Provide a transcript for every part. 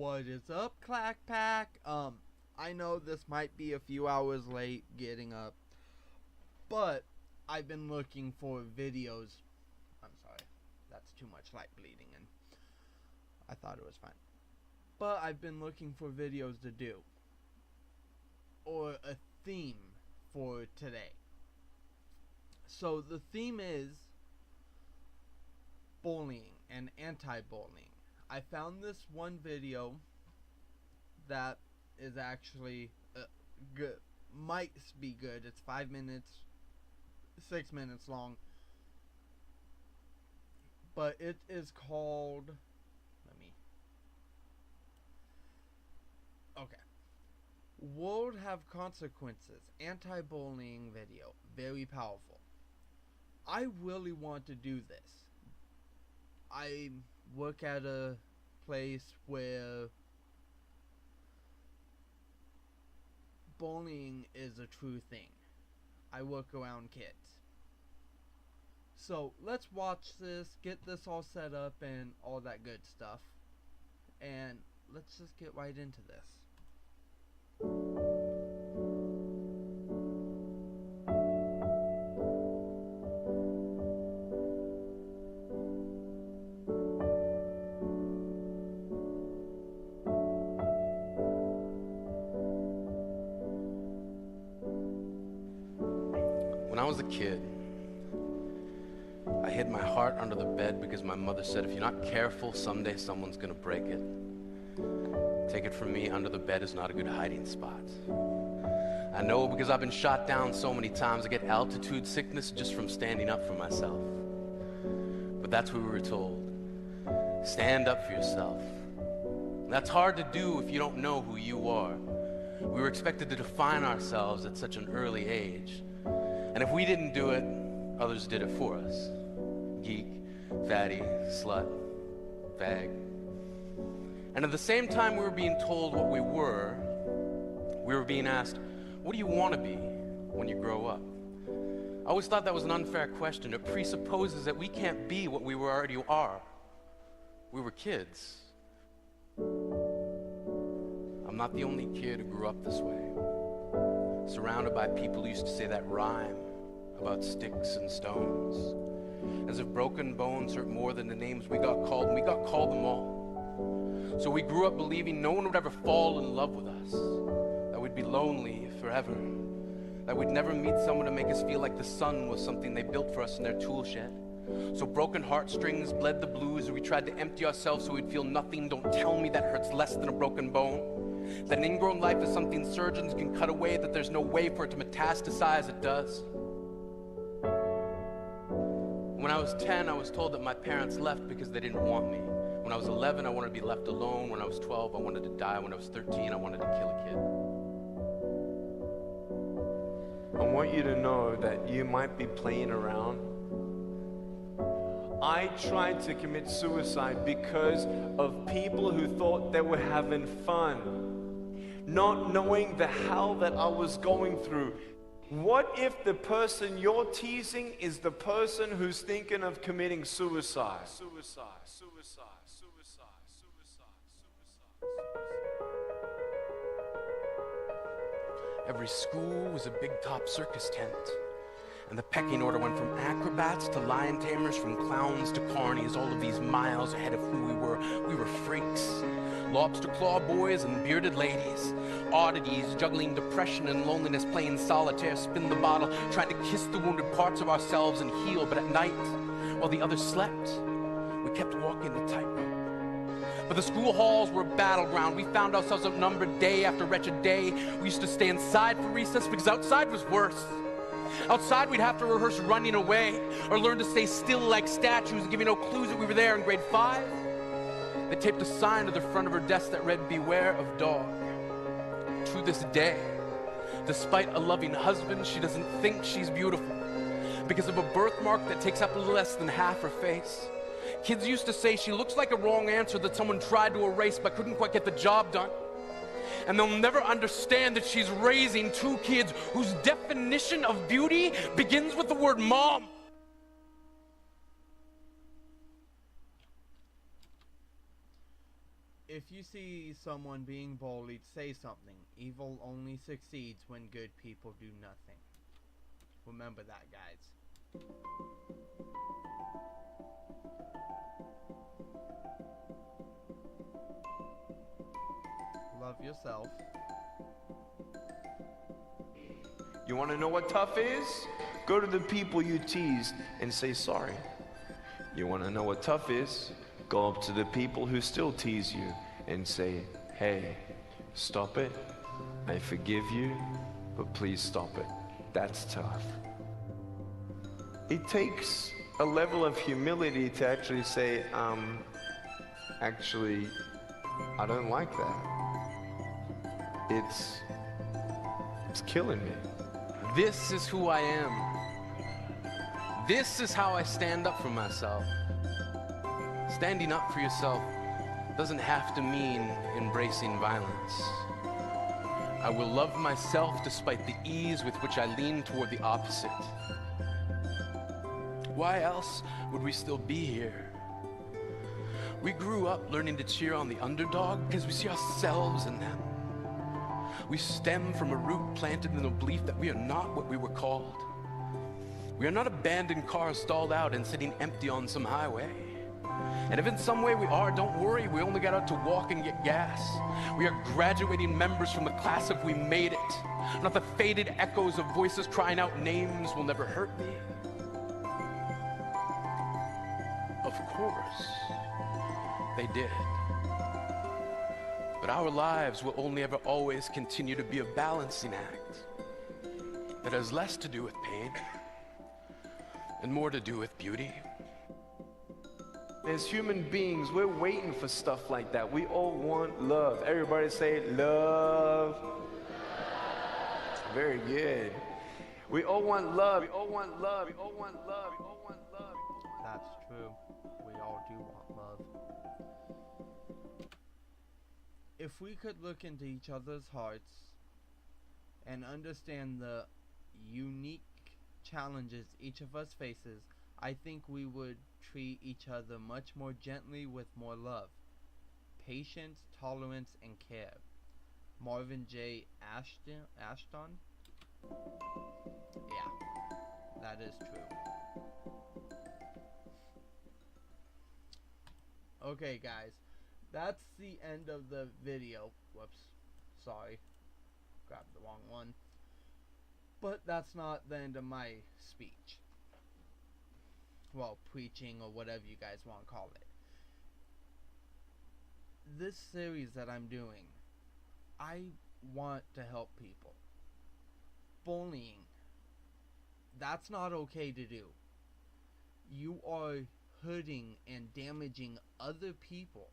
What is up, Clack Pack? I know this might be a few hours late getting up, but I've been looking for videos. I'm sorry, that's too much light bleeding, and I thought it was fine. But I've been looking for videos to do, or a theme for today. So the theme is bullying and anti-bullying. I found this one video that is actually good, might be good. It's 5 minutes, 6 minutes long, but it is called, World Have Consequences, anti-bullying video, very powerful. I really want to do this. I work at a place where bullying is a true thing. I work around kids. So let's watch this, get this all set up and all that good stuff. And let's just get right into this. When I was a kid, I hid my heart under the bed because my mother said, if you're not careful, someday someone's gonna break it. Take it from me, under the bed is not a good hiding spot. I know because I've been shot down so many times, I get altitude sickness just from standing up for myself. But that's what we were told. Stand up for yourself. And that's hard to do if you don't know who you are. We were expected to define ourselves at such an early age. And if we didn't do it, others did it for us. Geek, fatty, slut, fag. And at the same time we were being told what we were being asked, what do you want to be when you grow up? I always thought that was an unfair question. It presupposes that we can't be what we already are. We were kids. I'm not the only kid who grew up this way. Surrounded by people who used to say that rhyme about sticks and stones. As if broken bones hurt more than the names we got called, and we got called them all. So we grew up believing no one would ever fall in love with us, that we'd be lonely forever, that we'd never meet someone to make us feel like the sun was something they built for us in their tool shed. So broken heartstrings bled the blues, and we tried to empty ourselves so we'd feel nothing. Don't tell me that hurts less than a broken bone. That an ingrown life is something surgeons can cut away, that there's no way for it to metastasize, it does. When I was 10, I was told that my parents left because they didn't want me. When I was 11, I wanted to be left alone. When I was 12, I wanted to die. When I was 13, I wanted to kill a kid. I want you to know that you might be playing around. I tried to commit suicide because of people who thought they were having fun, not knowing the hell that I was going through. What if the person you're teasing is the person who's thinking of committing suicide? Suicide, suicide, suicide, suicide, suicide. Every school was a big top circus tent. And the pecking order went from acrobats to lion tamers, from clowns to carnies, all of these miles ahead of who we were. We were freaks. Lobster claw boys and bearded ladies. Oddities, juggling depression and loneliness, playing solitaire, spin the bottle, trying to kiss the wounded parts of ourselves and heal. But at night, while the others slept, we kept walking the tightrope. But the school halls were a battleground. We found ourselves outnumbered day after wretched day. We used to stay inside for recess because outside was worse. Outside, we'd have to rehearse running away or learn to stay still like statues, giving no clues that we were there in grade 5. They taped a sign to the front of her desk that read, "Beware of dog." To this day, despite a loving husband, she doesn't think she's beautiful because of a birthmark that takes up less than half her face. Kids used to say she looks like a wrong answer that someone tried to erase but couldn't quite get the job done. And they'll never understand that she's raising 2 kids whose definition of beauty begins with the word mom. if you see someone being bullied, say something. Evil only succeeds when good people do nothing. Remember that, guys. Love yourself. You want to know what tough is? Go to the people you teased and say sorry. You want to know what tough is? Go up to the people who still tease you and say, hey, stop it. I forgive you, but please stop it. That's tough. It takes a level of humility to actually say, actually, I don't like that. It's killing me. This is who I am. This is how I stand up for myself. Standing up for yourself doesn't have to mean embracing violence. I will love myself despite the ease with which I lean toward the opposite. Why else would we still be here? We grew up learning to cheer on the underdog because we see ourselves in them. We stem from a root planted in the belief that we are not what we were called. We are not abandoned cars stalled out and sitting empty on some highway. And if in some way we are, don't worry, we only got out to walk and get gas. We are graduating members from the class of we made it. Not the faded echoes of voices crying out names will never hurt me. Of course, they did. But our lives will only ever always continue to be a balancing act that has less to do with pain and more to do with beauty. As human beings, we're waiting for stuff like that. We all want love. Everybody say love. Very good. We all want love. We all want love. We all want love. We all want love. That's true. We all do want love. If we could look into each other's hearts and understand the unique challenges each of us faces, I think we would treat each other much more gently with more love, patience, tolerance, and care. Marvin J. Ashton? Yeah, that is true. Okay, guys. That's the end of the video. Whoops. Sorry. Grabbed the wrong one. But that's not the end of my speech. Well, preaching or whatever you guys want to call it. This series that I'm doing, I want to help people. Bullying, that's not okay to do. You are hurting and damaging other people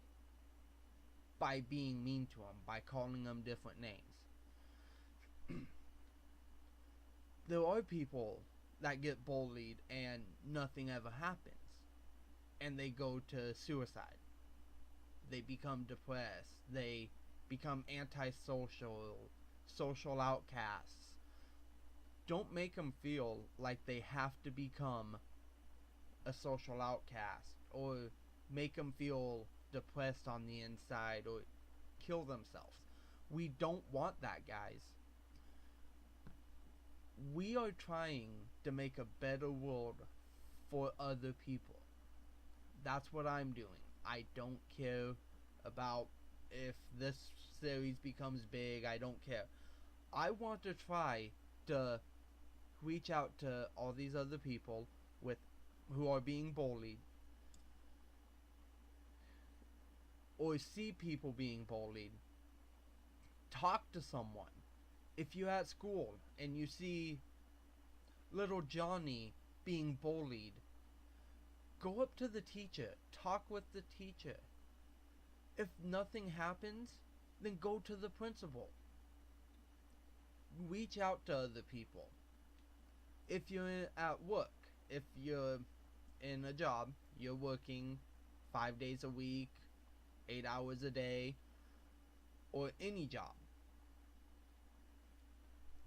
by being mean to them, by calling them different names. There are people that get bullied and nothing ever happens, and they go to suicide. They become depressed. They become antisocial, social outcasts. Don't make them feel like they have to become a social outcast, or make them feel depressed on the inside, or kill themselves. We don't want that, guys. We are trying to make a better world for other people. That's what I'm doing. I don't care about if this series becomes big. I don't care. I want to try to reach out to all these other people who are being bullied, or see people being bullied. Talk to someone. If you're at school and you see little Johnny being bullied, go up to the teacher. Talk with the teacher. If nothing happens, then go to the principal. Reach out to other people. If you're at work, if you're in a job, you're working 5 days a week, 8 hours a day, or any job,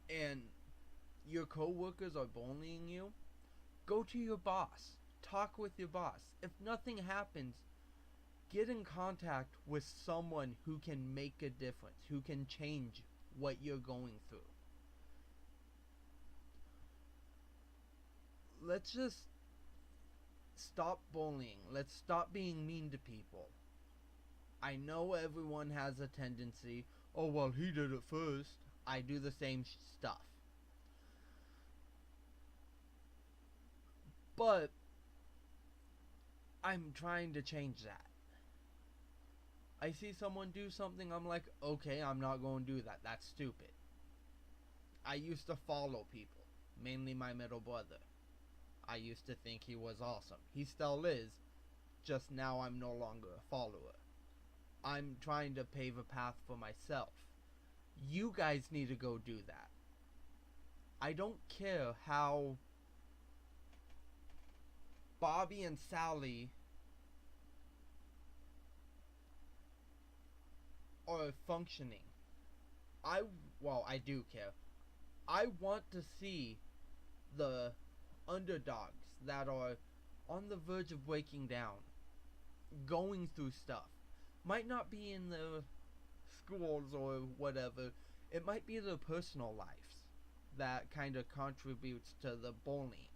and your co-workers are bullying you, go to your boss. Talk with your boss. If nothing happens, get in contact with someone who can make a difference, who can change what you're going through. Let's just stop bullying. Let's stop being mean to people. I know everyone has a tendency, oh well, he did it first. I do the same stuff. But I'm trying to change that. I see someone do something, I'm like, okay, I'm not going to do that. That's stupid. I used to follow people, mainly my middle brother. I used to think he was awesome. He still is, just now I'm no longer a follower. I'm trying to pave a path for myself. You guys need to go do that. I don't care how Bobby and Sally are functioning. I do care. I want to see the underdogs that are on the verge of breaking down, going through stuff. Might not be in the schools or whatever. It might be their personal lives that kind of contributes to the bullying.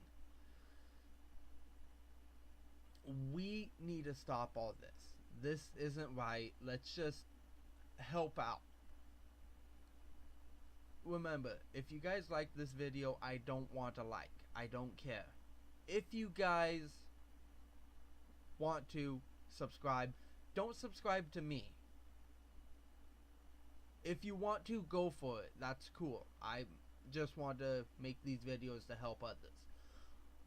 We need to stop all this. This isn't right. Let's just help out. Remember, if you guys like this video, I don't want a like. I don't care. If you guys want to subscribe, don't subscribe to me. If you want to, go for it. That's cool. I just want to make these videos to help others.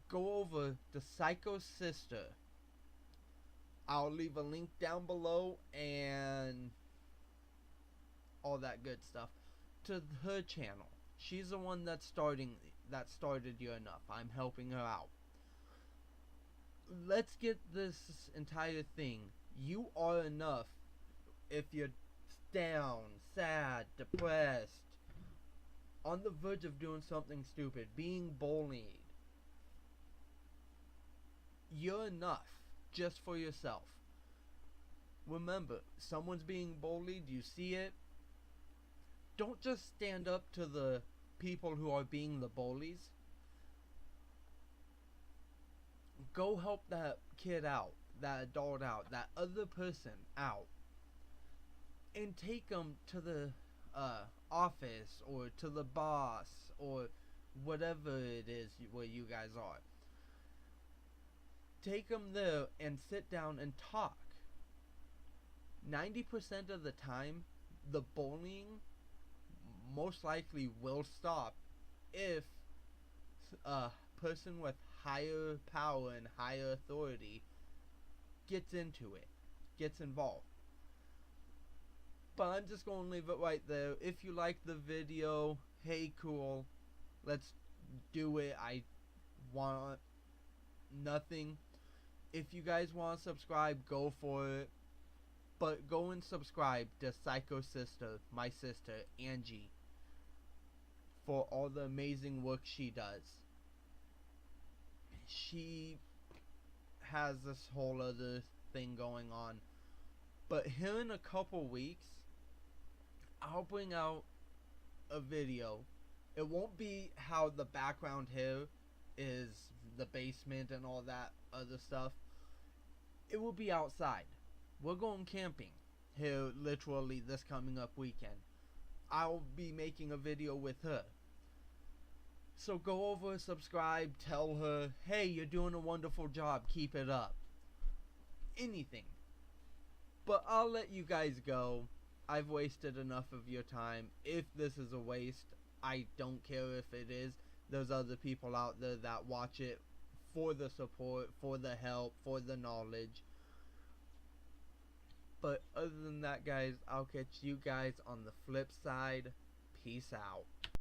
Go over to Psycho Sister. I'll leave a link down below and all that good stuff to her channel. She's the one that started You Enough. I'm helping her out. Let's get this entire thing. You are enough. If you're down, sad, depressed, on the verge of doing something stupid, being bullied, you're enough just for yourself. Remember, someone's being bullied, you see it. Don't just stand up to the people who are being the bullies. Go help that kid out, that adult out, that other person out, and take them to the office or to the boss or whatever it is where you guys are. Take them there and sit down and talk. 90% of the time, the bullying most likely will stop if a person with higher power and higher authority gets into it, gets involved. But I'm just going to leave it right there. If you like the video, hey, cool, let's do it. I want nothing. If you guys want to subscribe, go for it. But go and subscribe to Psycho Sister, my sister, Angie, for all the amazing work she does. She has this whole other thing going on. But here in a couple weeks, I'll bring out a video. It won't be how the background here is the basement and all that other stuff. It will be outside. We're going camping here literally this coming up weekend. I'll be making a video with her. So go over, subscribe, tell her, hey, you're doing a wonderful job, keep it up. Anything. But I'll let you guys go. I've wasted enough of your time. If this is a waste, I don't care if it is. There's other people out there that watch it for the support, for the help, for the knowledge. But other than that, guys, I'll catch you guys on the flip side. Peace out.